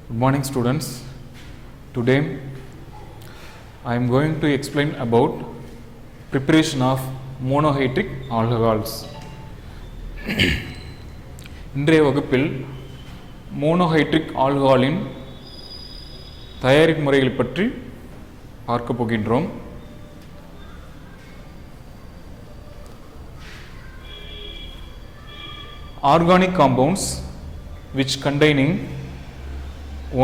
Good morning, students. Today I am going to explain about preparation of monohydric alcohols. இன்றைய வகுப்பில் monohydric ஆல்கஹாலின் தயாரிப்பு முறைகள் பற்றி பார்க்க போகின்றோம். Organic compounds which containing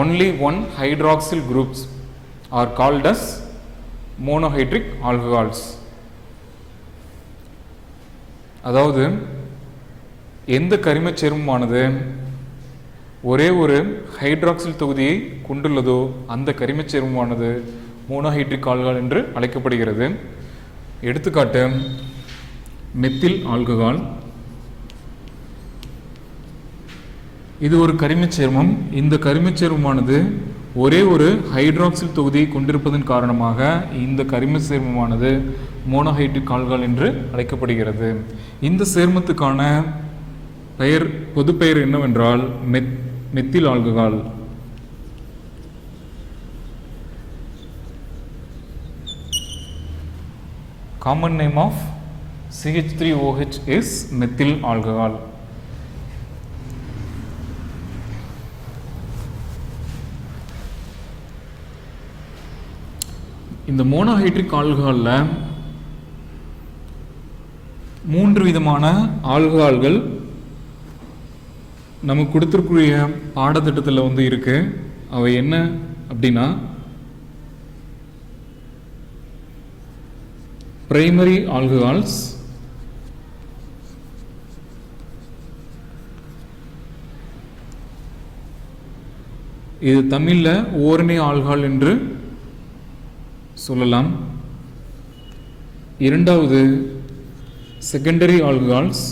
only one hydroxyl groups are called as monohydric alcohols. அதாவது எந்த கரிமச் சேர்மமானது ஒரே ஒரு ஹைட்ராக்சில் தொகுதியை கொண்டுள்ளதோ அந்த கரிமச் சேர்மமானது மோனோஹைட்ரிக் ஆல்கஹால் என்று அழைக்கப்படுகிறது. எடுத்துக்காட்டு மெத்தில் ஆல்கஹால். இது ஒரு கரிமச் சேர்மம். இந்த கரிமச் சேர்மமானது ஒரே ஒரு ஹைட்ராக்சில் தொகுதியை கொண்டிருப்பதன் காரணமாக இந்த கரிமச் சேர்மமானது மோனோஹைட்ரிக் ஆல்கஹால் என்று அழைக்கப்படுகிறது. இந்த சேர்மத்துக்கான பெயர், பொது பெயர் என்னவென்றால் methyl alcohol. Common name of CH3OH is methyl alcohol. இந்த மோனோஹைட்ரிக் ஆல்கஹாலில் 3 விதமான ஆல்கஹால்கள் நமக்கு கொடுத்துருக்கூடிய பாடத்திட்டத்தில் இருக்கு. அவை என்ன அப்படின்னா பிரைமரி ஆல்கஹால்ஸ், இது தமிழில் ஓரணி ஆல்கஹால் என்று சொல்லலாம். இரண்டாவது செகண்டரி ஆல்கஹால்ஸ்,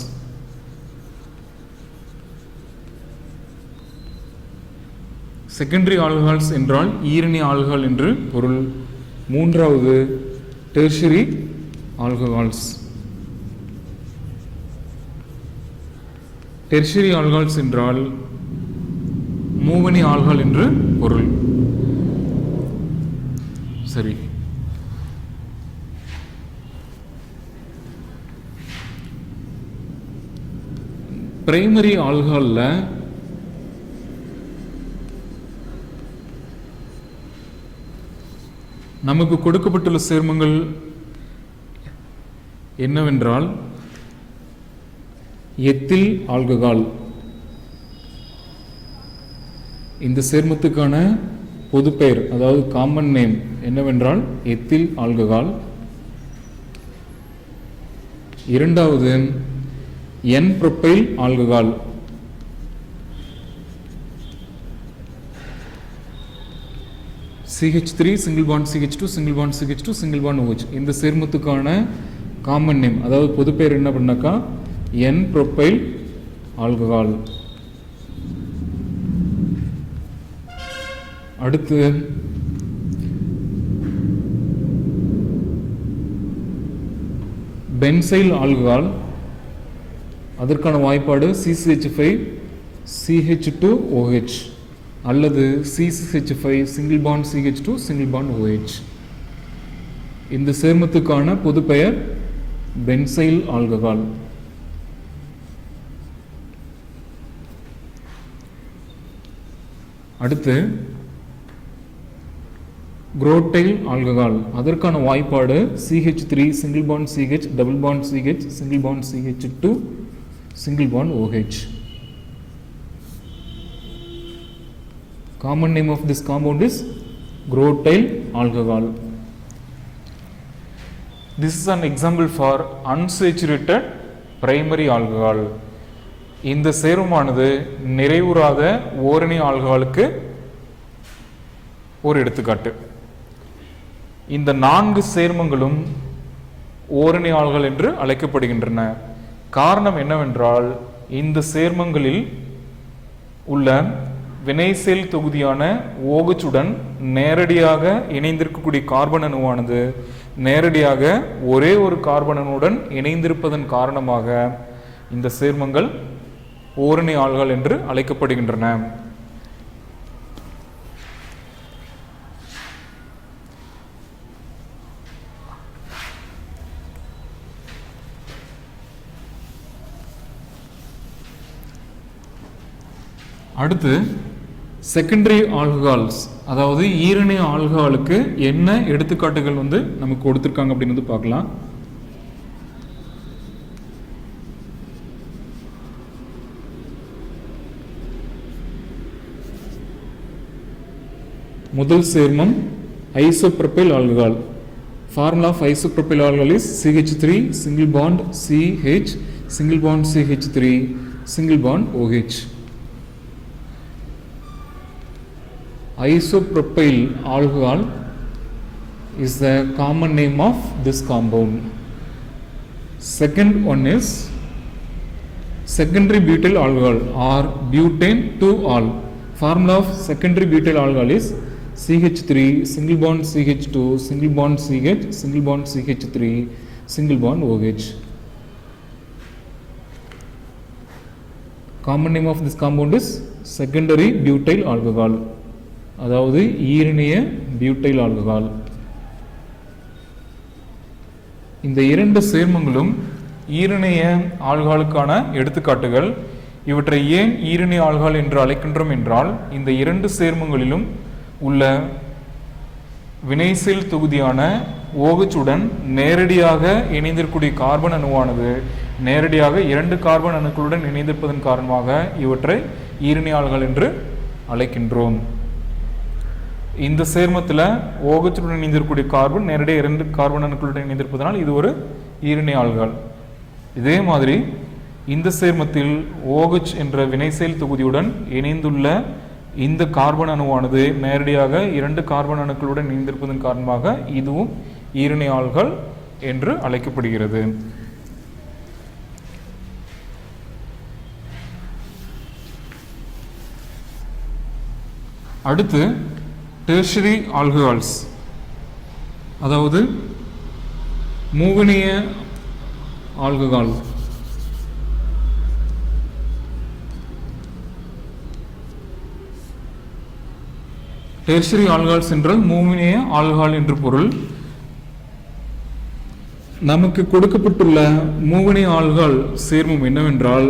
செகண்டரி ஆல்கஹால்ஸ் என்றால் ஈரணி ஆல்கஹால் என்று பொருள். மூன்றாவது டெர்ஷரி ஆல்கஹால்ஸ். டெர்ஷரி ஆல்கஹால்ஸ் என்றால் மூவணி ஆல்கஹால் என்று பொருள். சரி, பிரைமரி ஆல்கஹாலில் நமக்கு கொடுக்கப்பட்டுள்ள சேர்மங்கள் என்னவென்றால் எத்தில் ஆல்கஹால். இந்த சேர்மத்துக்கான பொது பெயர், அதாவது காமன் நேம் என்னவென்றால் எத்தில் ஆல்கஹால். இரண்டாவது N propyl alcohol. CH3 single bond CH2 single bond CH2 single bond OH. இந்த சேர்மத்துக்கான காமன் நேம், அதாவது பொது பெயர் என்ன பண்ணாக்கா என் புரோப்பைல் ஆல்கஹால். அடுத்து பென்சைல் ஆல்கஹால். அதற்கான வாய்ப்பாடு CCH5CH2OH அல்லது CCH5 single bond CH2 single bond OH. இந்த சேர்மத்துக்கான பொது பெயர் பென்சைல் ஆல்கஹால். அடுத்து குரோட்டைல் ஆல்கஹால். அதற்கான வாய்ப்பாடு CH3 single bond CH double bond CH single bond CH2 single bond OH. Common name of this compound is Grotyl alcohol. This is an example for unsaturated primary alcohol. இந்த சேர்மமானது நிறைவுறாத ஓரணி ஆல்கஹாலுக்கு ஒரு எடுத்துக்காட்டு. இந்த 4 சேர்மங்களும் ஓரணி alcohol என்று அழைக்கப்படுகின்றன. காரணம் என்னவென்றால் இந்த சேர்மங்களில் உள்ள வினைசெல் தொகுதியான OH உடன் நேரடியாக இணைந்திருக்கக்கூடிய கார்பன் அணுவானது நேரடியாக ஒரே ஒரு கார்பன் அணுவுடன் இணைந்திருப்பதன் காரணமாக இந்த சேர்மங்கள் ஓரணி ஆல்கஹால் என்று அழைக்கப்படுகின்றன. அடுத்து செகண்டரி ஆல்கஹால்ஸ், அதாவது ஈரணி ஆல்கஹாலுக்கு என்ன எடுத்துக்காட்டுகள் வந்து நமக்கு கொடுத்துருக்காங்க அப்படின்னு வந்து பார்க்கலாம். முதல் சேர்மம் isopropyl alcohol. Formula of isopropyl alcohol is CH3 single bond CH single bond CH3 single bond OH. Isopropyl alcohol is the common name of this compound. Second one is secondary butyl alcohol or butane 2-ol. Formula of secondary butyl alcohol is CH3 single bond CH2 single bond CH single bond CH3 single bond OH. Common name of this compound is secondary butyl alcohol, அதாவது ஈரணிய butyl alcohol. இந்த இரண்டு சேர்மங்களும் ஈரணிய ஆல்கஹாலுக்கான எடுத்துக்காட்டுகள். இவற்றை ஏன் ஈரணிய alcohol என்று அழைக்கின்றோம் என்றால், இந்த இரண்டு சேர்மங்களிலும் உள்ள வினைசெல் தொகுதியான OH உடன் நேரடியாக இணைந்திருக்கக்கூடிய கார்பன் அணுவானது நேரடியாக 2 கார்பன் அணுக்களுடன் இணைந்திருப்பதன் காரணமாக இவற்றை ஈரணிய ஆல்கஹால் என்று அழைக்கின்றோம். இந்த சேர்மத்தில் OH உடன் இணைந்திருக்கக்கூடிய கார்பன் நேரடியாக 2 கார்பன் அணுக்களுடன் இணைந்திருப்பதனால் இது ஒரு ஈரணிய ஆல்கஹால். இதே மாதிரி இந்த சேர்மத்தில் OH என்ற வினைசெல் தொகுதியுடன் இணைந்துள்ள இந்த கார்பன் அணுவானது நேரடியாக 2 கார்பன் அணுக்களுடன் இணைந்திருப்பதன் காரணமாக இதுவும் ஈரணிய ஆல்கஹால் என்று அழைக்கப்படுகிறது. அடுத்து டெர்ஷரி ஆல்கஹால்ஸ், அதாவது மூவணிய ஆல்கஹால். டெர்ஷரி ஆல்கஹால்ஸ் என்றால் மூவணிய ஆல்கஹால் என்று பொருள். நமக்கு கொடுக்கப்பட்டுள்ள மூவணிய ஆல்கஹால் சேர்மம் என்னவென்றால்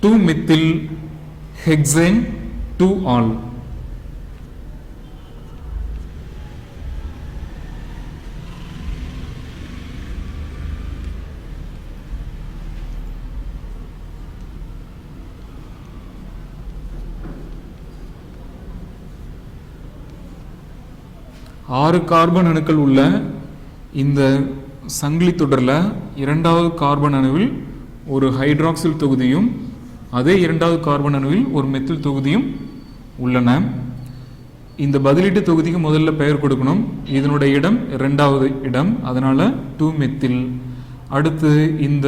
டூ மெத்தில் ஹெக்சேன் 2-ol. ஆறு கார்பன் அணுக்கள் உள்ள இந்த சங்கிலி தொடரில் இரண்டாவது கார்பன் அணுவில் ஒரு ஹைட்ராக்சில் தொகுதியும் அதே இரண்டாவது கார்பன் அணுவில் ஒரு மெத்தில் தொகுதியும் உள்ளன. இந்த பதிலீட்டு தொகுதிக்கு முதல்ல பெயர் கொடுக்கணும். இதனுடைய இடம் இரண்டாவது இடம், அதனால 2 மெத்தில். அடுத்து இந்த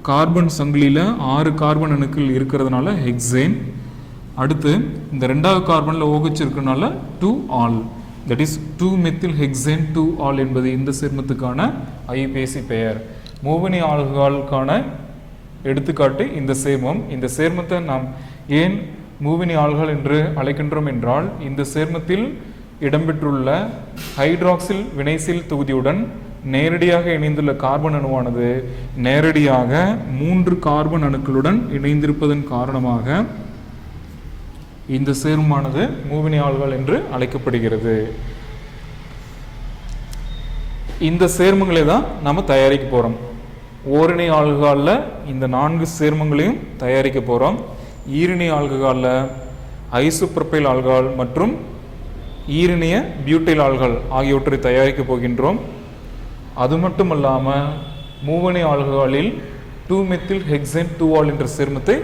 கார்பன் சங்கிலியில் 6 கார்பன் அணுக்கள் இருக்கிறதுனால ஹெக்சேன். அடுத்து இந்த ரெண்டாவது கார்பனில் OH இருக்கிறதுனால 2-ol. That is 2 methyl hexane 2-ol என்பது இந்த சேர்மத்துக்கான ஐயுபேசி பெயர். மூவணி ஆல்கஹாலுக்கான எடுத்துக்காட்டு இந்த சேர்மம். இந்த சேர்மத்தை நாம் ஏன் மூவணி ஆல்கஹால் என்று அழைக்கின்றோம் என்றால், இந்த சேர்மத்தில் இடம்பெற்றுள்ள ஹைட்ராக்சில் வினைசெல் தொகுதியுடன் நேரடியாக இணைந்துள்ள கார்பன் அணுவானது நேரடியாக 3 கார்பன் அணுக்களுடன் இணைந்திருப்பதன் காரணமாக இந்த சேர்மமானது மூவணி ஆல்கஹால் என்று அழைக்கப்படுகிறது. இந்த சேர்மங்களை தான் நம்ம தயாரிக்க போகிறோம். ஓரணி ஆல்கஹாலில் இந்த 4 சேர்மங்களையும் தயாரிக்க போகிறோம். ஈரணி ஆல்கஹாலில் ஐசோப்ரோபைல் ஆல்கஹால் மற்றும் ஈரணிய பியூட்டைல் ஆல்கஹால் ஆகியவற்றை தயாரிக்க போகின்றோம். அது மட்டும் இல்லாமல் மூவணி ஆல்கஹாலில் 2 மெத்தில் ஹெக்சேன் 2-ol என்ற சேர்மத்தை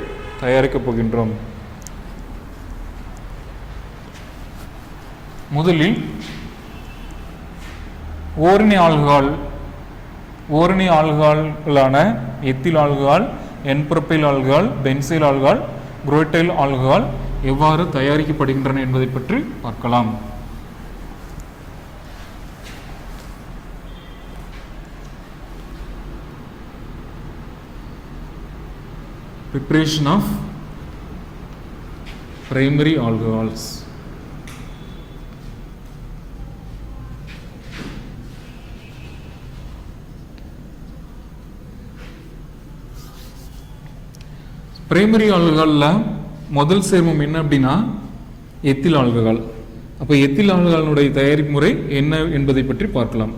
தயாரிக்க போகின்றோம். முதலில் ஓரணி ஆல்கஹால்களான ethyl alcohol, N propyl alcohol, benzyl alcohol, crotyl alcohol எவ்வாறு தயாரிக்கப்படுகின்றன என்பதை பற்றி பார்க்கலாம். preparation of primary alcohols. Primary ஆல்கஹால்ல முதல் சேர்மம் என்ன அப்படின்னா எத்தில் ஆல்கஹால். அப்போ எத்தில் ஆல்கஹாலினுடைய தயாரிப்பு முறை என்ன என்பதை பற்றி பார்க்கலாம்.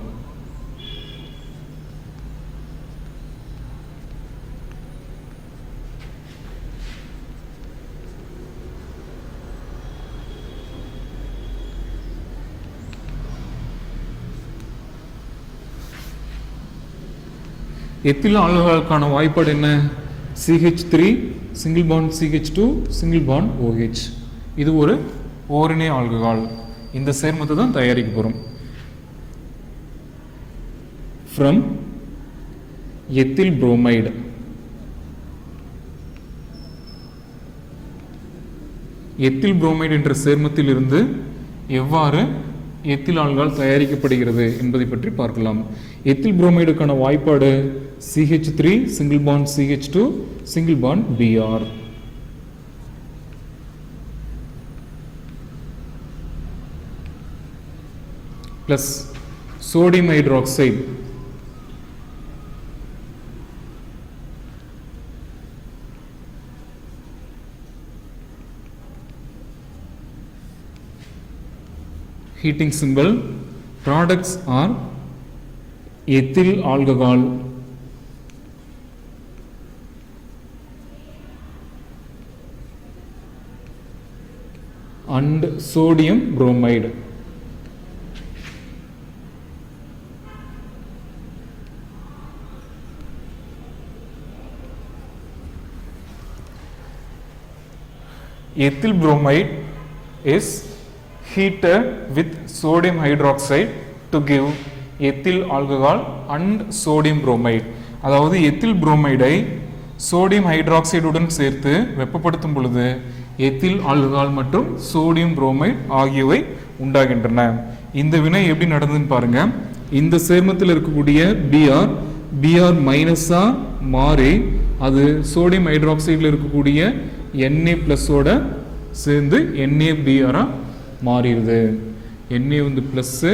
எத்தில் ஆல்கஹாலுக்கான வாய்ப்பாடு என்ன? CH3 single bond CH2 single bond OH. இது ஒரு ஓரிணை ஆல்கஹால். இந்த சேர்மத்தை தான் தயாரிக்க போகிறோம். From ethyl bromide. Ethyl bromide என்ற சேர்மத்தில் இருந்து எவ்வாறு எத்தில் ஆல்கஹால் தயாரிக்கப்படுகிறது என்பதை பற்றி பார்க்கலாம். எத்தில் புரோமைடுக்கான வாய்ப்பாடு CH3 single bond CH2 single bond Br. Plus sodium hydroxide heating symbol. Products are ethyl alcohol and sodium bromide. Ethyl bromide is heated with sodium hydroxide to give ethyl alcohol and sodium bromide. அதாவது ethyl புரோமைடை sodium ஹைட்ராக்சைடுடன் சேர்த்து வெப்பப்படுத்தும் பொழுது ethyl alcohol மற்றும் sodium bromide ஆகியவை உண்டாகின்றன. இந்த வினை எப்படி நடந்ததுன்னு பாருங்க. இந்த சேர்மத்தில் இருக்கக்கூடிய Br மைனஸா மாறி அது சோடியம் ஹைட்ராக்சைடில் இருக்கக்கூடிய Na+ஓட சேர்ந்து NaBr மாறிடுது. Na வந்து ப்ளஸ்ஸு,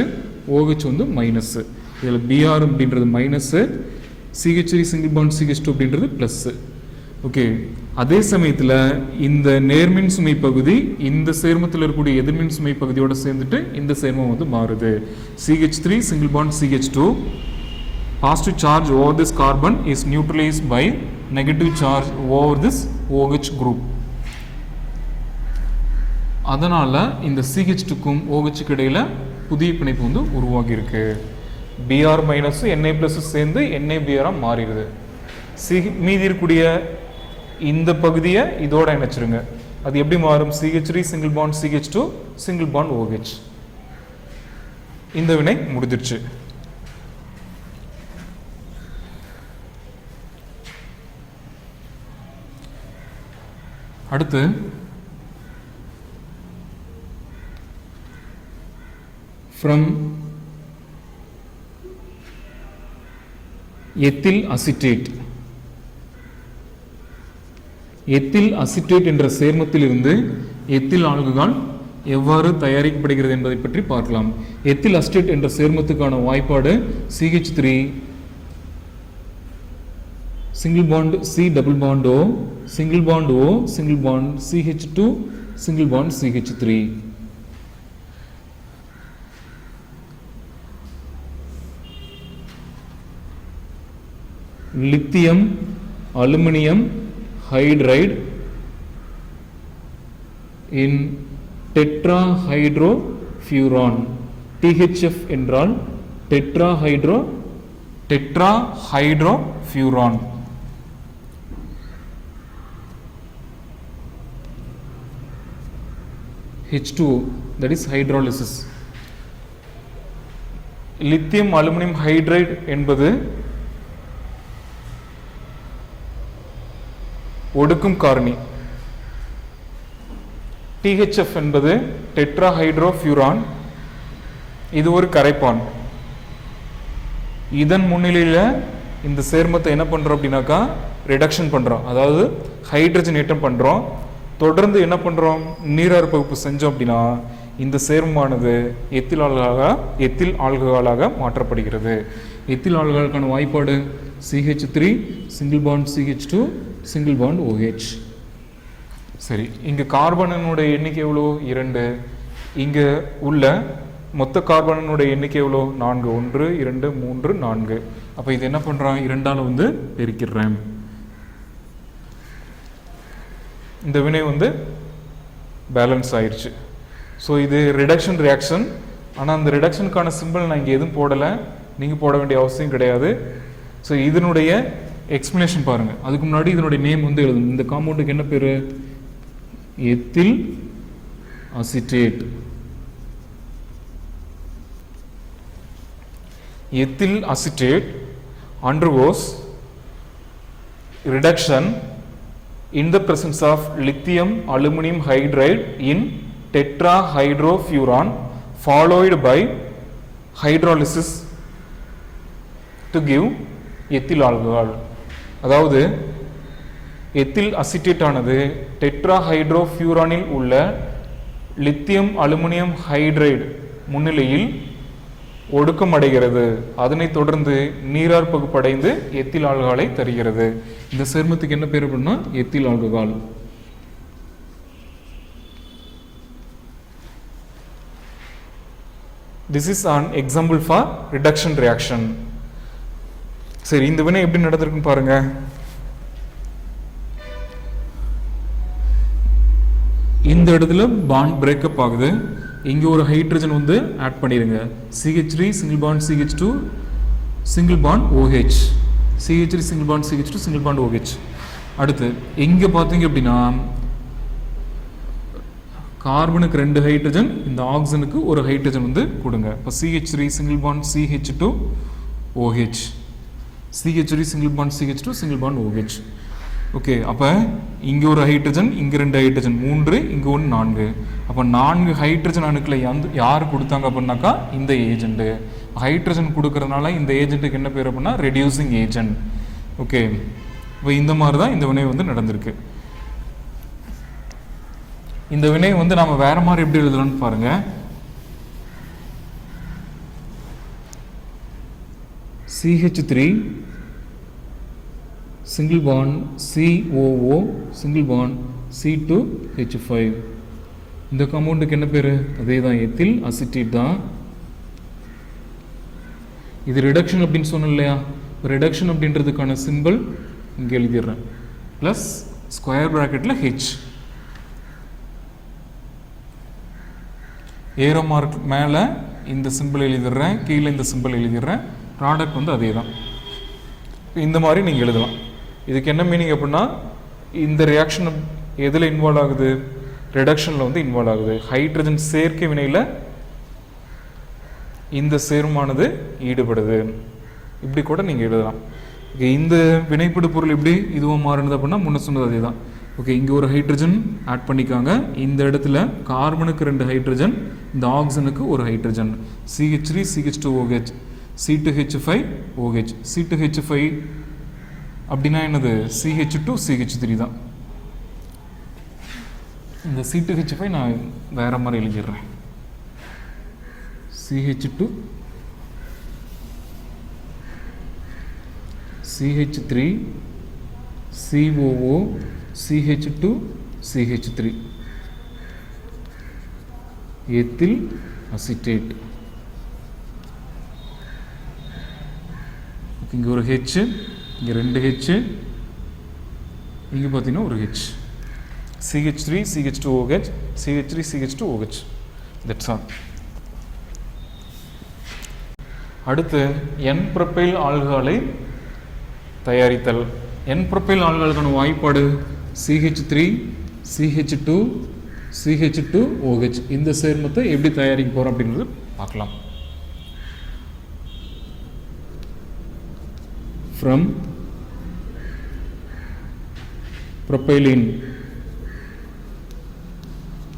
OH வந்து மைனஸ்ஸு. இதில் Br அப்படின்றது minus, CH3 single bond CH2 அப்படின்றது ப்ளஸ்ஸு. ஓகே, அதே சமயத்தில் இந்த நேர்மின் சுமை பகுதி இந்த சேர்மத்தில் இருக்கக்கூடிய எதிர்மின் சுமை பகுதியோடு சேர்ந்துட்டு இந்த சேர்மம் வந்து மாறுது. CH3 single bond CH2 positive charge over this carbon is neutralised by negative charge over this OH group. அதனால் இந்த CH2க்கும் OH-க்கு இடையில் புதிய பிணைப்பு வந்து உருவாகி இருக்கு. Br மைனஸ் Na+ சேர்ந்து NaBr மாறிடுது. மீதி இருக்கக்கூடிய இந்த பகுதியை இதோட இணைச்சிருங்க. அது எப்படி மாறும்? CH3 single bond CH2 single bond OH. இந்த வினை முடிஞ்சிருச்சு. அடுத்து from ethyl acetate. Ethyl acetate என்ற சேர்மத்தில் இருந்து எத்தில் ஆல்கஹால் எவ்வாறு தயாரிக்கப்படுகிறது என்பதை பற்றி பார்க்கலாம். எத்தில் அசிட்டேட் என்ற சேர்மத்துக்கான வாய்ப்பாடு CH3 single bond C double bond O single bond O single bond CH2 single bond CH3. Lithium aluminium hydride in tetrahydrofuran. THF என்றால் tetrahydrofuran. H2O, that is hydrolysis. Lithium aluminium hydride என்பது ஒடுக்கும் காரணி. THF என்பது டெட்ராஹைட்ரோஃபியூரான். இது ஒரு கரைப்பான். இதன் முன்னிலையில் இந்த சேர்மத்தை என்ன பண்ணுறோம் அப்படின்னாக்கா ரிடக்ஷன் பண்ணுறோம், அதாவது ஹைட்ரஜனேற்றம் பண்ணுறோம். தொடர்ந்து என்ன பண்ணுறோம், நீரார் பகுப்பு செஞ்சோம் அப்படின்னா இந்த சேர்மமானது எத்தில் ஆல்கஹாலாக மாற்றப்படுகிறது. எத்தில் ஆல்கஹாலுக்கான வாய்ப்பாடு CH3 single bond CH2 single bond OH. சரி, இங்கே கார்பனினுடைய எண்ணிக்கை எவ்வளோ 2, இங்கே உள்ள மொத்த கார்பனினுடைய எண்ணிக்கை எவ்வளோ 4, 1 2 3 4. அப்போ இது என்ன பண்ணுறான், 2ஆல் வந்து பெருக்கிடுறேன். இந்த வினை வந்து பேலன்ஸ் ஆயிடுச்சு. ஸோ இது ரிடக்ஷன் ரியாக்ஷன். ஆனால் அந்த ரிடக்ஷனுக்கான சிம்பிள் நான் இங்கே எதுவும் போடலை, நீங்கள் போட வேண்டிய அவசியம் கிடையாது. ஸோ இதனுடைய எக்ஸ்பிளனேஷன் பாருங்கள். அதுக்கு முன்னாடி இதனுடைய நேம் வந்து எழுதணும். இந்த காம்பவுண்டுக்கு என்ன பேர், ethyl acetate. Ethyl acetate undergoes reduction in the presence of lithium aluminum hydride in tetrahydrofuran followed by hydrolysis to give ethyl alcohol. அதாவது எத்தில் அசிட்டேட் ஆனது டெட்ராஹைட்ரோஃபியூரானில் உள்ள லித்தியம் அலுமினியம் ஹைட்ரைடு முன்னிலையில் ஒடுக்கமடைகிறது. அதனைத் தொடர்ந்து நீரார் பகுப்படைந்து எத்தில் ஆல்கஹாலை தருகிறது. இந்த சேர்மத்துக்கு என்ன பேர் அப்படின்னா ethyl alcohol. This is an example for reduction reaction. சரி, இந்த வினை எப்படி நடந்திருக்குன்னு பாருங்க. இந்த இடத்துல பாண்ட் பிரேக்கப் ஆகுது. இங்கே ஒரு ஹைட்ரஜன் வந்து ஆட் பண்ணிடுங்க. CH3 single bond CH2 single bond OH, CH3 single bond CH2 single bond OH. அடுத்து இங்கே பார்த்தீங்க அப்படின்னா கார்பனுக்கு 2 ஹைட்ரஜன், இந்த ஆக்சிஜனுக்கு ஒரு ஹைட்ரஜன் வந்து கொடுங்க. இப்போ CH3 single bond CH2 OH, CH3 single bond CH2 single bond OH. Okay, அப்போ இங்கே ஒரு ஹைட்ரஜன், இங்கே 2 ஹைட்ரஜன் 3, இங்கே 1 4. அப்போ 4 ஹைட்ரஜன் அணுக்களை யார் கொடுத்தாங்க அப்படின்னாக்கா இந்த ஏஜென்ட்டு. ஹைட்ரஜன் கொடுக்கறதுனால இந்த ஏஜென்ட்டுக்கு என்ன பேர் அப்படின்னா ரெடியூசிங் ஏஜென்ட். ஓகே, இப்போ இந்த மாதிரி தான் இந்த வினை வந்து நடந்திருக்கு. இந்த வினை வந்து நம்ம வேற மாதிரி எப்படி எழுதலாம்னு பாருங்க. CH3 single bond COO single bond C2H5. இந்த காம்பவுண்டுக்கு என்ன பேர், அதே தான் எத்தில் அசிட்டேட் தான். இது ரிடக்ஷன் அப்படின்னு சொன்னோம் இல்லையா, ரிடக்ஷன் அப்படின்றதுக்கான சிம்பிள் இங்கே எழுதிடுறேன், ப்ளஸ் ஸ்கொயர் ப்ராக்கெட்டில் H. ஏரோ மார்க் மேலே இந்த சிம்பிள் எழுதிடுறேன், கீழே இந்த சிம்பிள் எழுதிடுறேன். ப்ராடக்ட் வந்து அதே தான். இந்த மாதிரி நீங்கள் எழுதலாம். இதுக்கு என்ன மீனிங் அப்படின்னா இந்த ரியாக்ஷன் எதில் இன்வால்வ் ஆகுது, ரிடக்ஷனில் வந்து இன்வால்வ் ஆகுது. ஹைட்ரஜன் சேர்க்கை வினையில் இந்த சேர்மானது ஈடுபடுது. இப்படி கூட நீங்கள் எழுதலாம். ஓகே, இந்த வினைப்படு பொருள் எப்படி இதுவும் மாறுனது அப்படின்னா முன்ன சொன்னது அதே தான். ஓகே, இங்கே ஒரு ஹைட்ரஜன் ஆட் பண்ணிக்காங்க. இந்த இடத்துல கார்பனுக்கு 2 ஹைட்ரஜன், இந்த ஆக்சிஜனுக்கு ஒரு hydrogen. CH3 CH2 OH, C2H5 OH. C2H5 அப்படின்னா என்னது, CH2 CH3 தான். இந்த C2H5 நான் வேற மாதிரி எழுதிடுறேன். CH2 CH3 COO CH2 CH3 ethyl acetate. இங்கே ஒரு H, இங்கே 2 H, இங்கே பார்த்தீங்கன்னா ஒரு H. CH3 CH2 OH, CH3 CH2 OH. That's all. அடுத்து N ப்ரோபைல் ஆல்கஹாலை தயாரித்தல். N ப்ரோபைல் ஆல்கஹாலுக்கான வாய்ப்பாடு CH3 CH2 CH2 OH. இந்த சேர்மத்தை எப்படி தயாரிக்க போகிறோம் அப்படின்றது பார்க்கலாம். From propylene.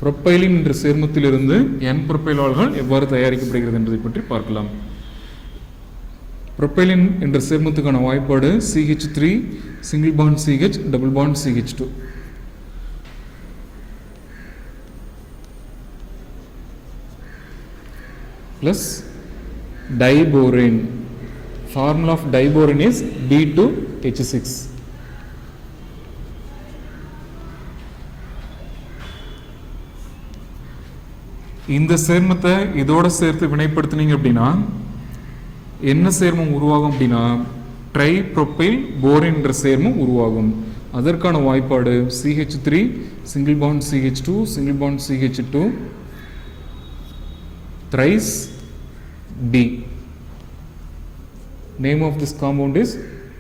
Propylene என்ற சேர்மத்திலிருந்து N ப்ரோபைல் ஆல்கஹால் எவ்வாறு தயாரிக்கப்படுகிறது என்பதை பற்றி பார்க்கலாம். ப்ரொப்பைலின் என்ற சேர்மத்துக்கான வாய்ப்பாடு CH3 single bond CH double bond CH2. Plus diborane. Formula of diborane is D2H6. இந்த சேர்மத்தை இதோட சேர்த்து வினைப்படுத்தினீங்க அப்படின்னா என்ன சேர்மம் உருவாகும் அப்படின்னா ட்ரைப்ரோப்பைல் போரேன் என்ற சேர்மம் உருவாகும். அதற்கான வாய்ப்பாடு CH3 single bond CH2 single bond CH2 thrice B. Name of this compound is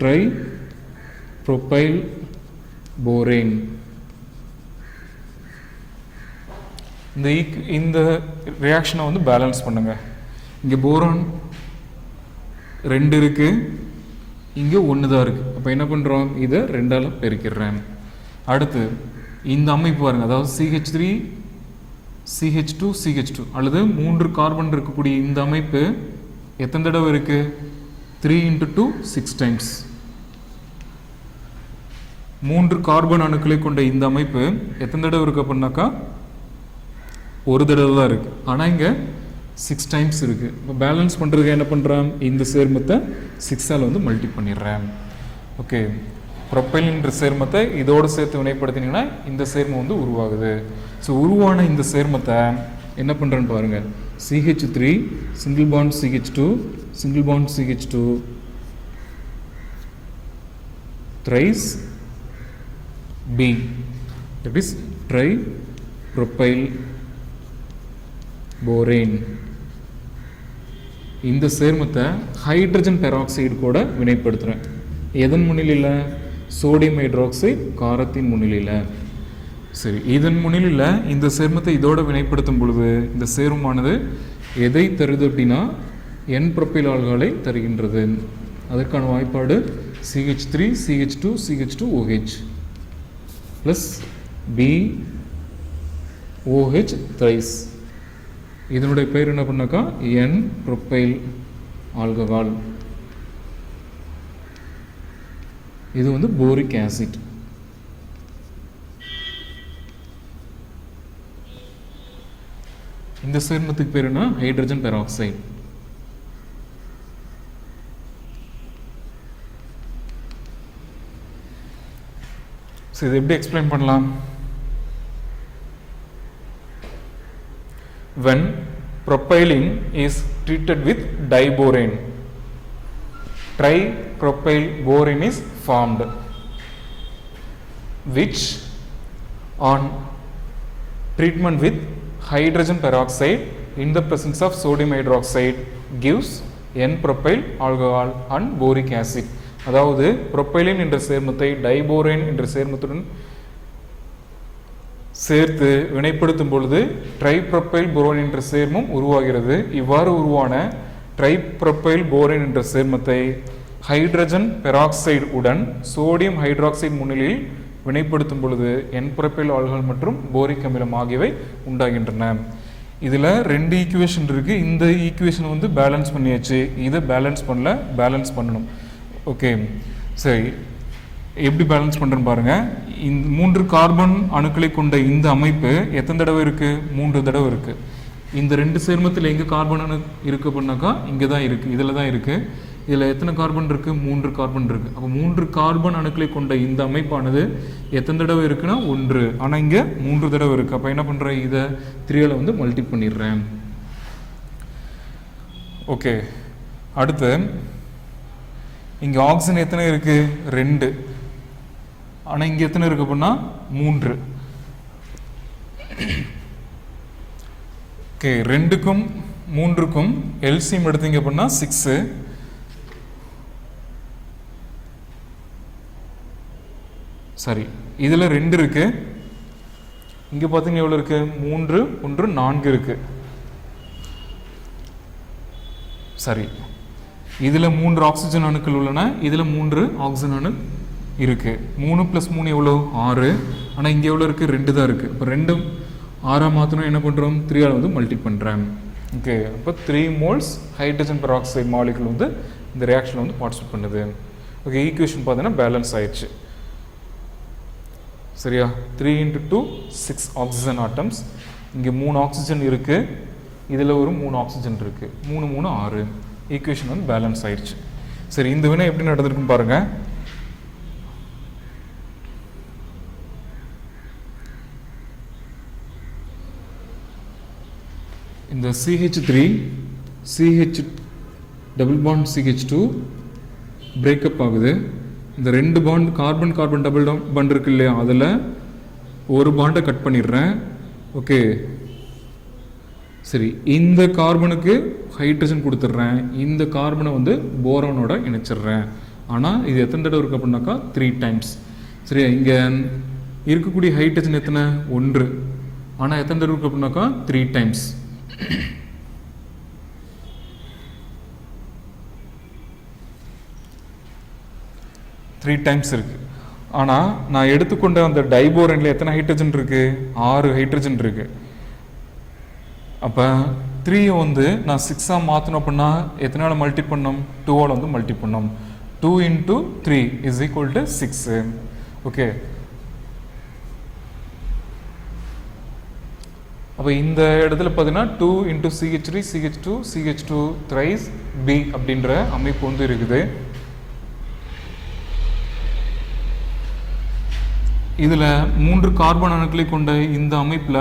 tripropyl borane. இந்த ரியாக்ஷனை வந்து பேலன்ஸ் பண்ணுங்க. இங்கே போரான் 2 இருக்கு, இங்கே 1 தான் இருக்கு. அப்போ என்ன பண்ணுறோம், இதை 2ஆல் பெருக்கிடுறேன். அடுத்து இந்த அமைப்பு பாருங்க, அதாவது CH3 CH2 CH2 அல்லது 3 கார்பன் இருக்கக்கூடிய இந்த அமைப்பு எத்தனை தடவை இருக்கு? 3 × 2 6 டைம்ஸ். 3 கார்பன் அணுக்களை கொண்ட இந்த அமைப்பு எத்தனை தடவை இருக்கு அப்படின்னாக்கா ஒரு தடவை தான் இருக்கு. ஆனால் இங்கே 6 டைம்ஸ் இருக்கு. இப்போ பேலன்ஸ் பண்ணுறதுக்கு என்ன பண்ணுறேன், இந்த சேர்மத்தை 6ஆல் வந்து மல்டி பண்ணிடுறேன். ஓகே, ப்ரொப்பைல் என்ற சேர்மத்தை இதோடு சேர்த்து வினைப்படுத்தினீங்கன்னா இந்த சேர்மம் வந்து உருவாகுது. ஸோ உருவான இந்த சேர்மத்தை என்ன பண்ணுறேன்னு பாருங்கள். CH3 single bond CH2 single bond CH2 thrice B, that is tripropyl borane. இந்த சேர்மத்தை ஹைட்ரஜன் பெராக்சைடு கூட வினைப்படுத்துகிறேன். எதன் முன்னிலையில்? சோடியம் ஹைட்ராக்சைடு காரத்தின் முன்னிலையில். சரி, இதன் முன்னிலையில் இந்த சேர்மத்தை இதோட வினைப்படுத்தும் பொழுது இந்த சேர்மமானது எதை தருது அப்படின்னா N-ப்ரோப்பைல் ஆல்கஹாலை தருகின்றது. அதற்கான வாய்ப்பாடு CH3 CH2 CH2OH plus BOH thrice. இதனுடைய பேர் என்ன பண்ணாக்கா N-ப்ரோப்பைல் ஆல்கஹால். இது வந்து போரிக் ஆசிட். இந்த சேர்மத்துக்கு பேர் என்ன? Hydrogen peroxide. சரி, இதை எப்படி எக்ஸ்பிளைன் பண்ணலாம்? When propylene is treated with diborane, tripropyl borane is formed, which on treatment with hydrogen peroxide in the presence of sodium hydroxide gives N-propyl alcohol and boric acid. அதாவது ப்ரொப்பைலின் என்ற சேர்மத்தை diborane என்ற சேர்மத்துடன் சேர்த்து வினைப்படுத்தும் பொழுது ட்ரைப்ரோப்பைல் போரேன் என்ற சேர்மம் உருவாகிறது. இவ்வாறு உருவான ட்ரைப்ரோப்பைல் போரேன் என்ற சேர்மத்தை ஹைட்ரஜன் பெராக்சைடு உடன் சோடியம் ஹைட்ராக்சைடு முன்னிலையில் வினைப்படுத்தும் பொழுது N-ப்ரோப்பைல் ஆல்கஹால் மற்றும் போரிக் அமிலம் ஆகியவை உண்டாகின்றன. இதில் 2 ஈக்குவேஷன் இருக்குது. இந்த ஈக்குவேஷன் வந்து பேலன்ஸ் பண்ணியாச்சு. இதை பேலன்ஸ் பண்ணல, பேலன்ஸ் பண்ணணும். ஓகே, சரி, எப்படி பேலன்ஸ் பண்ணுறேன்னு பாருங்கள். இந்த 3 கார்பன் அணுக்களை கொண்ட இந்த அமைப்பு எத்தனை தடவை இருக்குது? 3 தடவை இருக்குது. இந்த 2 சேர்மத்தில் எங்கே கார்பன் அணு இருக்குது அப்படின்னாக்கா இங்கே தான் இருக்குது, இதில் தான் இருக்குது. இதில் எத்தனை கார்பன் இருக்குது? 3 கார்பன் இருக்குது. அப்போ 3 கார்பன் அணுக்களை கொண்ட இந்த அமைப்பானது எத்தனை தடவை இருக்குன்னா 1. ஆனால் இங்கே 3 தடவை இருக்குது. அப்போ என்ன பண்ணுறேன், இதை 3ஆல் வந்து மல்டி பண்ணிடுறேன். ஓகே, அடுத்து இங்கே ஆக்சிஜன் எத்தனை இருக்குது? 2. ஆனால் இங்கே எத்தனை இருக்குது அப்படின்னா 3. ஓகே, 2க்கும் 3க்கும் எல்சிஎம் எடுத்தீங்க அப்படின்னா 6. சரி, இதில் 2 இருக்கு. இங்கே பார்த்தீங்க எவ்வளோ இருக்கு? 3 1 4 இருக்கு. சரி, இதில் 3 ஆக்சிஜன் அணுக்கள் உள்ளன, இதில் 3 ஆக்சிஜன் அணு இருக்குது. 3 + 3 எவ்வளோ? 6. ஆனால் இங்கே எவ்வளோ இருக்குது? 2 தான் இருக்குது. இப்போ 2 6 மாற்றணும், என்ன பண்ணுறோம்? 3ஆல் வந்து மல்டி பண்ணுறேன். ஓகே, அப்போ 3 மோல்ஸ் ஹைட்ரஜன் பெராக்சைடு மாலிகுல் வந்து இந்த ரியாக்ஷனில் வந்து பார்ட்டிசிபேட் பண்ணுது. ஓகே, ஈக்குவேஷன் பார்த்தீங்கன்னா பேலன்ஸ் ஆயிடுச்சு. சரியா? 3 × 2 6 ஆக்சிஜன் ஆட்டம்ஸ். இங்கே 3 ஆக்சிஜன் இருக்குது, இதில் ஒரு 3 ஆக்சிஜன் இருக்குது. 3 3 6. ஈக்குவேஷன் வந்து பேலன்ஸ் ஆயிடுச்சு. சரி, இந்த வினை எப்படி நடந்திருக்குன்னு பாருங்கள். இந்த CH3 CH double bond CH2 breakup ஆகுது. இந்த 2 bond carbon carbon double bond இருக்கு இல்லையா, அதில் ஒரு பாண்டை கட் பண்ணிடுறேன். ஓகே, சரி, இந்த கார்பனுக்கு ஹைட்ரஜன் கொடுத்துட்றேன், இந்த கார்பனை வந்து போரானோட இணைச்சிட்றேன். ஆனால் இது எத்தனை தடவை இருக்குது அப்படின்னாக்கா 3 டைம்ஸ். சரியா? இங்கே இருக்கக்கூடிய ஹைட்ரஜன் எத்தனை? 1. ஆனால் எத்தனை தடவை இருக்குது அப்படின்னாக்கா 3 டைம்ஸ். 3 டைம்ஸ் இருக்குது. ஆனால் நான் எடுத்துக்கொண்ட அந்த டைபோரனில் எத்தனை ஹைட்ரஜன் இருக்குது? 6 ஹைட்ரஜன் இருக்குது. அப்போ 3 வந்து நான் 6ஆக மாற்றணும் அப்படின்னா எத்தனால மல்டி பண்ணோம்? 2ஆல் வந்து மல்டி பண்ணோம். 2 × 3 = 6. ஓகே, அப்போ இந்த இடத்துல பார்த்தீங்கன்னா 2 × CH3 CH2 CH2 thrice B அப்படின்ற அமைப்பு வந்து இருக்குது. இதில் 3 கார்பன் அணுக்களை கொண்ட இந்த அமைப்பில்,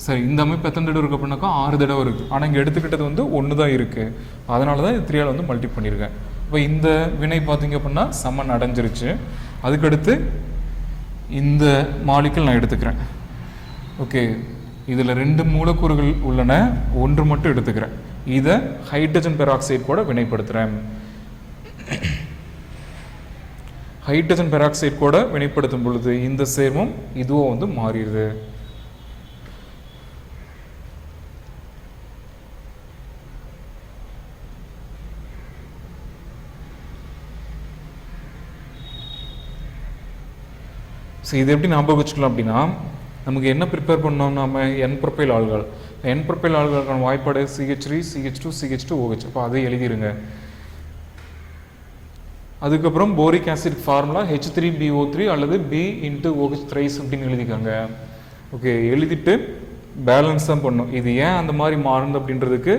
சரி, இந்த அமைப்பு எத்தனை தடவை இருக்குது அப்படின்னாக்கா 6 தடவை இருக்குது. ஆனால் இங்கே எடுத்துக்கிட்டது வந்து 1 தான் இருக்குது. அதனால தான் இது 3ஆல் வந்து மல்டி பண்ணியிருக்கேன். இப்போ இந்த வினை பார்த்தீங்க அப்படின்னா சமன் அடைஞ்சிருச்சு. அதுக்கடுத்து இந்த மாலிகுல் நான் எடுத்துக்கிறேன். ஓகே, இதில் 2 மூலக்கூறுகள் உள்ளன, 1 மட்டும் எடுத்துக்கிறேன். இதை ஹைட்ரஜன் பெராக்சைடு கூட வினைப்படுத்துகிறேன். ஹைட்ரஜன் பெராக்சைடு கூட வினைப்படுத்தும் பொழுது இந்த சேர்மம் இதுவும் வந்து மாறிடுது. ஸோ இது எப்படி ஞாபகம் வச்சுக்கலாம் அப்படின்னா, நமக்கு என்ன ப்ரிப்பேர் பண்ணோம்? நம்ம N propyl alcohol. N propyl ஆல்கஹாலுக்கான வாய்ப்பாடு CH3 CH2 CH2OH. அப்போ அதை எழுதிருங்க. அதுக்கப்புறம் போரிக் ஆசிட் ஃபார்முலா H3BO3 அல்லது B × OH thrice அப்படின்னு எழுதிக்காங்க. ஓகே, எழுதிட்டு பேலன்ஸ் தான் பண்ணும். இது ஏன் அந்த மாதிரி மாறுது அப்படின்றதுக்கு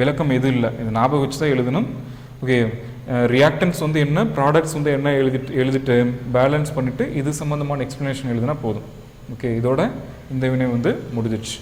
விளக்கம் எதுவும் இல்லை, இது ஞாபகம் வச்சு தான் எழுதணும். ஓகே, ரியாக்டன்ஸ் வந்து என்ன, ப்ராடக்ட்ஸ் வந்து என்ன எழுதிட்டு பேலன்ஸ் பண்ணிவிட்டு இது சம்மந்தமான எக்ஸ்ப்ளனேஷன் எழுதினா போதும். ஓகே, இதோட இந்த வினை வந்து முடிஞ்சிடுச்சு.